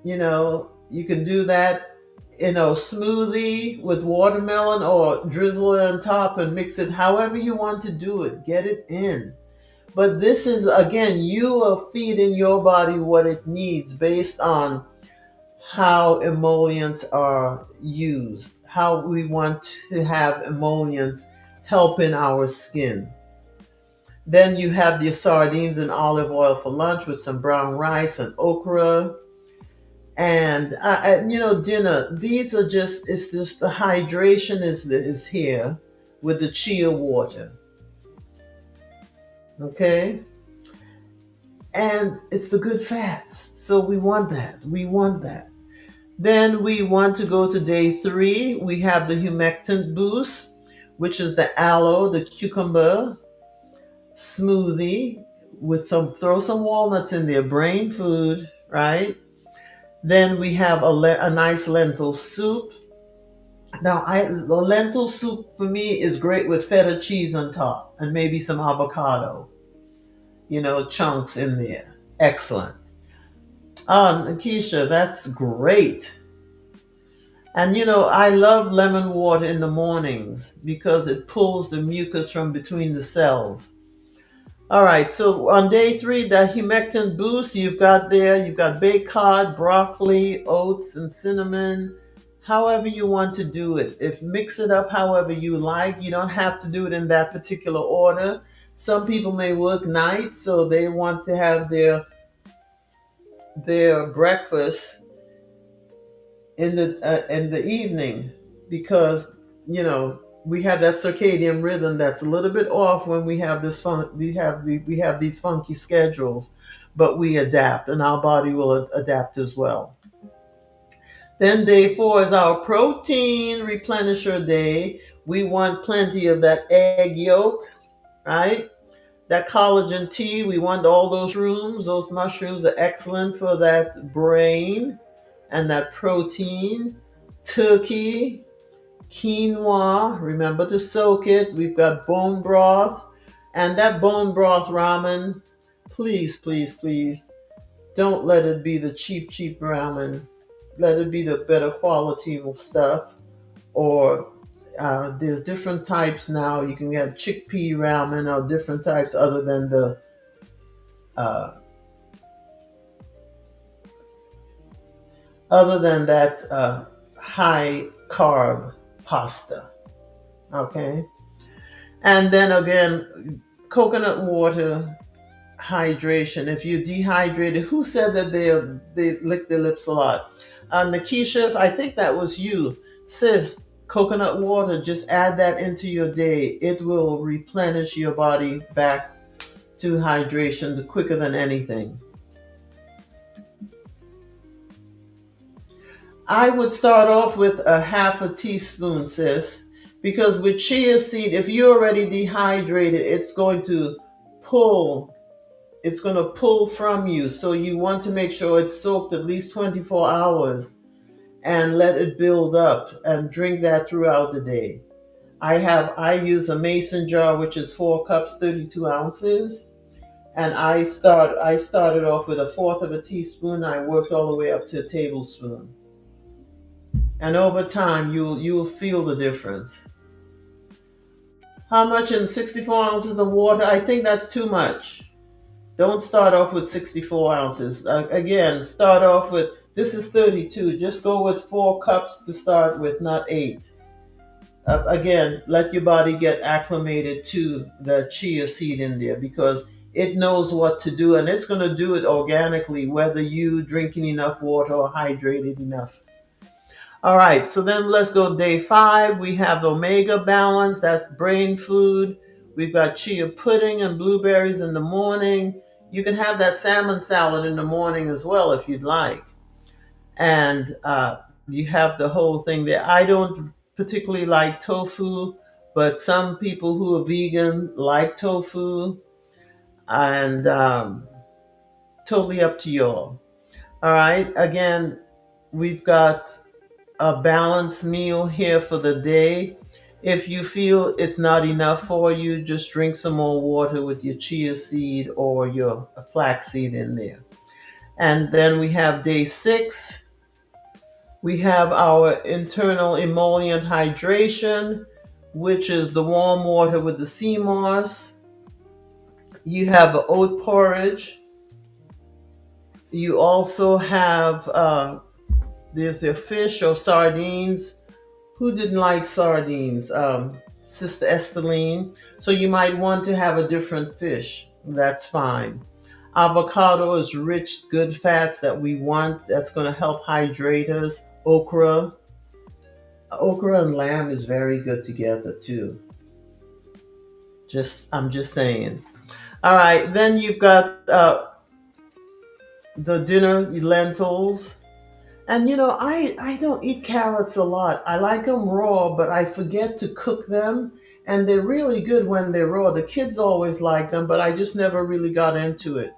S2: You can do that smoothie with watermelon or drizzle it on top and mix it however you want to do it. Get it in. But this is, again, you are feeding your body what it needs based on how emollients are used, how we want to have emollients helping our skin. Then you have your sardines and olive oil for lunch with some brown rice and okra. And dinner. These are it's just the hydration is here with the chia water. Okay, and it's the good fats. So we want that. We want that. Then we want to go to day 3. We have the humectant boost, which is the aloe, the cucumber smoothie with throw some walnuts in there, brain food, right? Then we have a nice lentil soup. Now, the lentil soup for me is great with feta cheese on top and maybe some avocado, chunks in there. Excellent. Keisha, that's great. And I love lemon water in the mornings because it pulls the mucus from between the cells. All right, so on day 3, the humectant boost, you've got baked cod, broccoli, oats, and cinnamon. However you want to do it. Mix it up however you like. You don't have to do it in that particular order. Some people may work nights, so they want to have their breakfast in the evening because we have that circadian rhythm that's a little bit off when we have we have these funky schedules, but we adapt and our body will adapt as well. Then day 4 is our protein replenisher day. We want plenty of that egg yolk, right? That collagen tea, we want all those mushrooms are excellent for that brain and that protein. Turkey, quinoa, remember to soak it. We've got bone broth, and that bone broth ramen, please, please, please, don't let it be the cheap ramen. Let it be the better quality of stuff. Or there's different types now. You can have chickpea ramen or different types other than the other than that high carb pasta. Okay. And then again, coconut water hydration. If you're dehydrated, who said that they lick their lips a lot? Nakisha, I think that was you. Sis, coconut water, just add that into your day. It will replenish your body back to hydration quicker than anything. I would start off with a half a teaspoon, sis, because with chia seed, if you're already dehydrated, it's going to pull from you. So you want to make sure it's soaked at least 24 hours and let it build up and drink that throughout the day. I use a mason jar, which is 4 cups, 32 ounces. And I started off with 1/4 of a teaspoon. I worked all the way up to a tablespoon. And over time, you'll feel the difference. How much in 64 ounces of water? I think that's too much. Don't start off with 64 ounces. Again, start off with, this is 32. Just go with 4 cups to start with, not 8. Again, let your body get acclimated to the chia seed in there because it knows what to do and it's going to do it organically, whether you drinking enough water or hydrated enough. All right, so then let's go day 5. We have the omega balance. That's brain food. We've got chia pudding and blueberries in the morning. You can have that salmon salad in the morning as well if you'd like. And you have the whole thing there. I don't particularly like tofu, but some people who are vegan like tofu, and totally up to y'all. All right. Again, we've got a balanced meal here for the day. If you feel it's not enough for you, just drink some more water with your chia seed or your flaxseed in there. And then we have day 6. We have our internal emollient hydration, which is the warm water with the sea moss. You have a oat porridge. You also have there's their fish or sardines. Who didn't like sardines? Sister Esteline. So you might want to have a different fish. That's fine. Avocado is rich, good fats that we want. That's going to help hydrate us. Okra and lamb is very good together too. I'm just saying. All right, then you've got the dinner lentils. And I don't eat carrots a lot. I like them raw, but I forget to cook them. And they're really good when they're raw. The kids always like them, but I just never really got into it.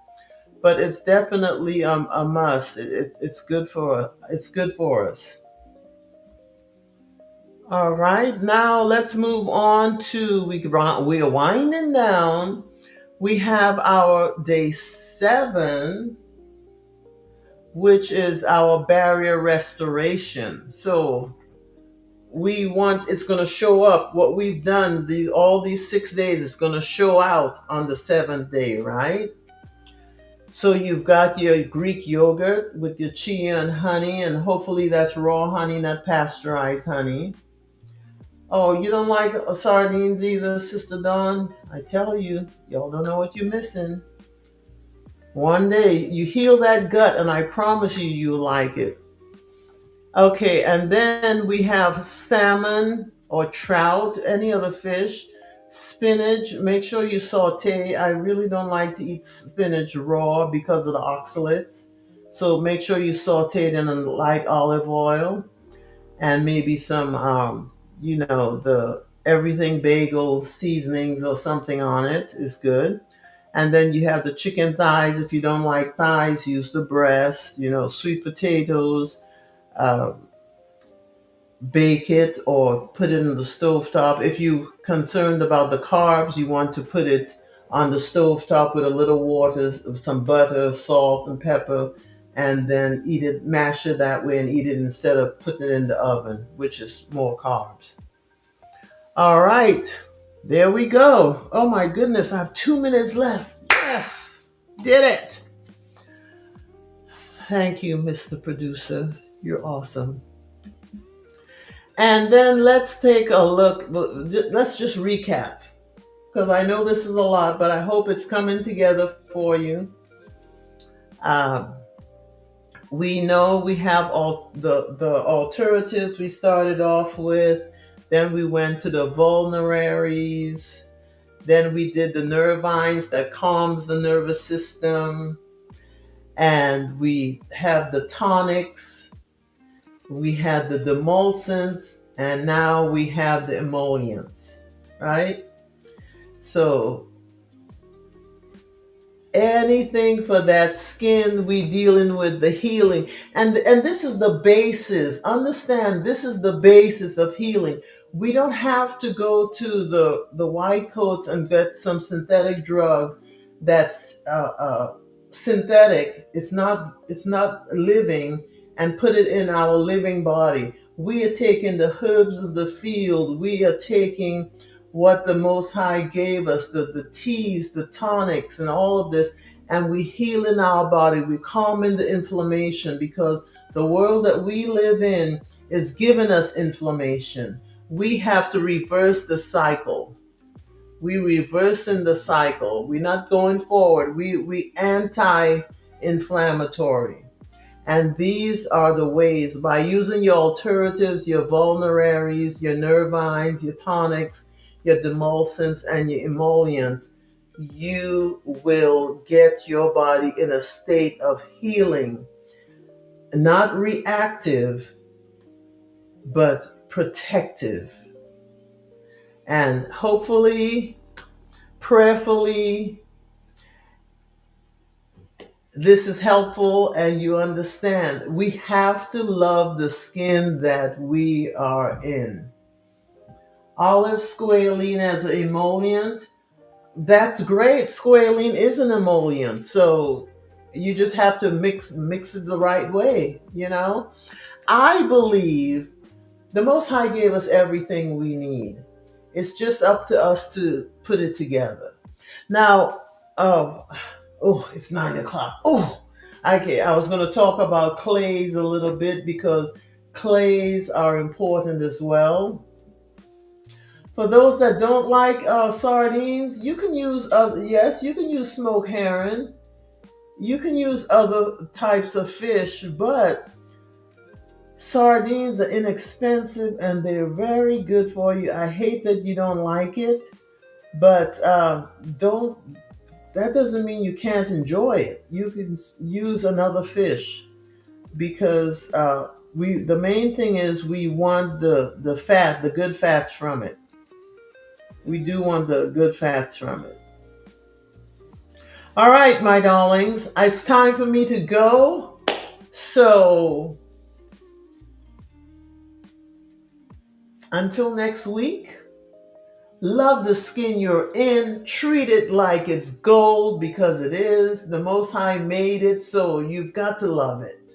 S2: But it's definitely a must. It's good for us. All right, now let's move on to we're winding down. We have our day 7, which is our barrier restoration. So it's going to show up what we've done all these 6 days. It's going to show out on the 7th day, right? So you've got your Greek yogurt with your chia and honey, and hopefully that's raw honey, not pasteurized honey. Oh, you don't like sardines either, Sister Dawn? I tell you, y'all don't know what you're missing. One day you heal that gut, and I promise you'll like it. Okay, and then we have salmon or trout, any other fish, spinach. Make sure you saute. I really don't like to eat spinach raw because of the oxalates. So make sure you saute it in a light olive oil, and maybe some, the everything bagel seasonings or something on it is good. And then you have the chicken thighs. If you don't like thighs, use the breast. Sweet potatoes. Uh, Bake it or put it in the stovetop. If you're concerned about the carbs, you want to put it on the stovetop with a little water, some butter, salt, and pepper, and then mash it that way and eat it instead of putting it in the oven, which is more carbs. All right, there we go. Oh my goodness, I have 2 minutes left. Yes, did it. Thank you, Mr. Producer. You're awesome. And then let's take a look. Let's just recap, because I know this is a lot, but I hope it's coming together for you. We know we have all the alternatives we started off with. Then we went to the vulneraries. Then we did the nervines that calms the nervous system. And we have the tonics. We had the demulcents, and now we have the emollients, right? So anything for that skin, we dealing with the healing. And this is the basis. Understand, this is the basis of healing. We don't have to go to the white coats and get some synthetic drug that's synthetic. It's not living, and put it in our living body. We are taking the herbs of the field. We are taking what the Most High gave us, the teas, the tonics, and all of this, and we heal in our body. We calming the inflammation, because the world that we live in is giving us inflammation. We have to reverse the cycle. We reversing the cycle. We're not going forward. We anti-inflammatory. And these are the ways, by using your alternatives, your vulneraries, your nervines, your tonics, your demulcents, and your emollients, you will get your body in a state of healing, not reactive, but protective. And hopefully, prayerfully, this is helpful and you understand. We have to love the skin that we are in. Olive squalene as an emollient, that's great. Squalene is an emollient, so you just have to mix it the right way, you know? I believe the Most High gave us everything we need. It's just up to us to put it together. Now, it's 9 o'clock. I was going to talk about clays a little bit because clays are important as well. For those that don't like sardines, you can use you can use smoked herring. You can use other types of fish, but sardines are inexpensive and they're very good for you. I hate that you don't like it, but don't. That doesn't mean you can't enjoy it. You can use another fish because the main thing is we want the fat, the good fats from it. We do want the good fats from it. All right, my darlings, it's time for me to go. So until next week, love the skin you're in. Treat it like it's gold because it is. The Most High made it, so you've got to love it.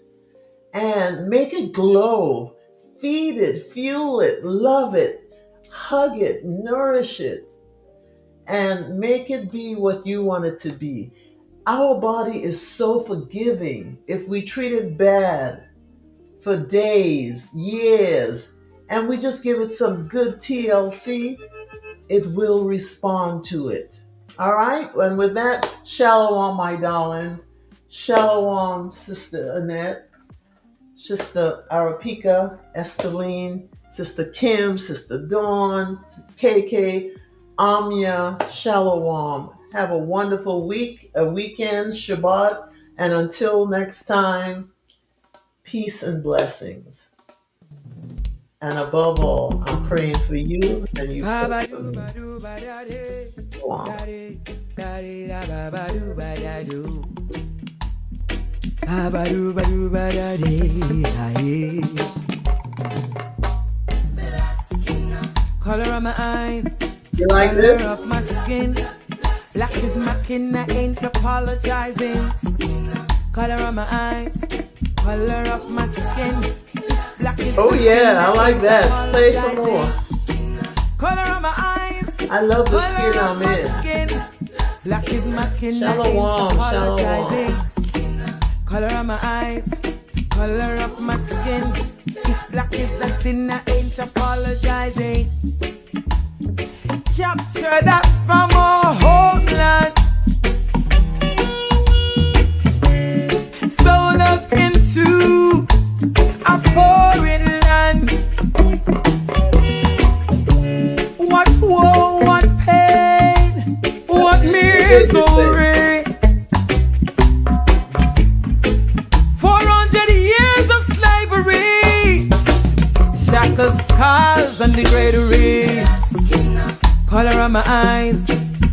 S2: And make it glow. Feed it, fuel it, love it. Hug it, nourish it, and make it be what you want it to be. Our body is so forgiving. If we treat it bad for days, years, and we just give it some good TLC, it will respond to it. All right? And with that, shalom, my darlings. Shalom, Sister Annette, Sister Arapika, Esteline, Sister Kim, Sister Dawn, Sister KK, Amya, Shalom. Have a wonderful week, a weekend, Shabbat, and until next time, peace and blessings. And above all, I'm praying for you and you pray for me. Go on.
S3: Color of my eyes,
S2: You like
S3: color
S2: this?
S3: of my skin. Black is my kin, I ain't apologizing. Color of my eyes, color of my skin. Black is
S2: Oh
S3: my
S2: yeah,
S3: skin,
S2: I like
S3: ain't
S2: that. Play some more.
S3: apologizing. Color of my eyes,
S2: I love the
S3: color
S2: skin
S3: of
S2: I'm
S3: my
S2: in.
S3: skin. Black is my kin, I ain't
S2: Shalom,
S3: apologizing. Color of my eyes, color of my skin. If black is the sin, I ain't apologizing. Captured us from our homeland, sold us into a foreign land. What woe, what pain, what misery. 400 years of slavery, shackles, scars, and degradation. Color of my eyes,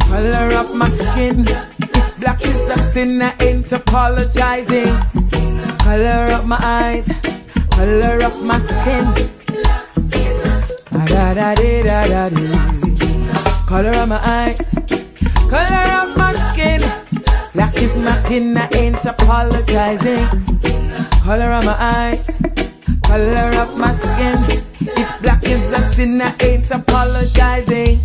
S3: color of my skin. If black is the sin, I ain't apologizing. Color of my eyes, color of my skin. Color of my eyes, color of my skin. Black is my kin, I ain't apologizing. Color of my eyes, color of my skin. If black is the sin, I ain't apologizing.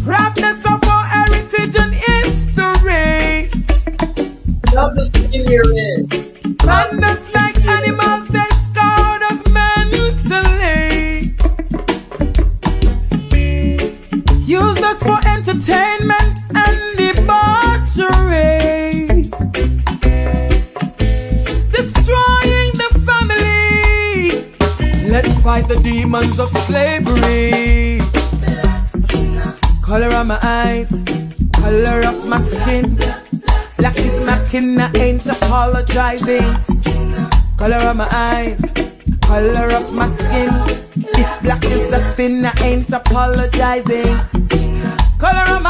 S3: Proudness of our heritage and history.
S2: Love the skin you're in.
S3: Planned us like animals, they scored us mentally. Used us for entertainment and debauchery. Destroying the family. Let's fight the demons of slavery. Color of my eyes, Color of my skin. Black is my kin, I ain't apologizing. Color of my eyes. Color of my skin. If black is the sin, I ain't apologizing. Color of my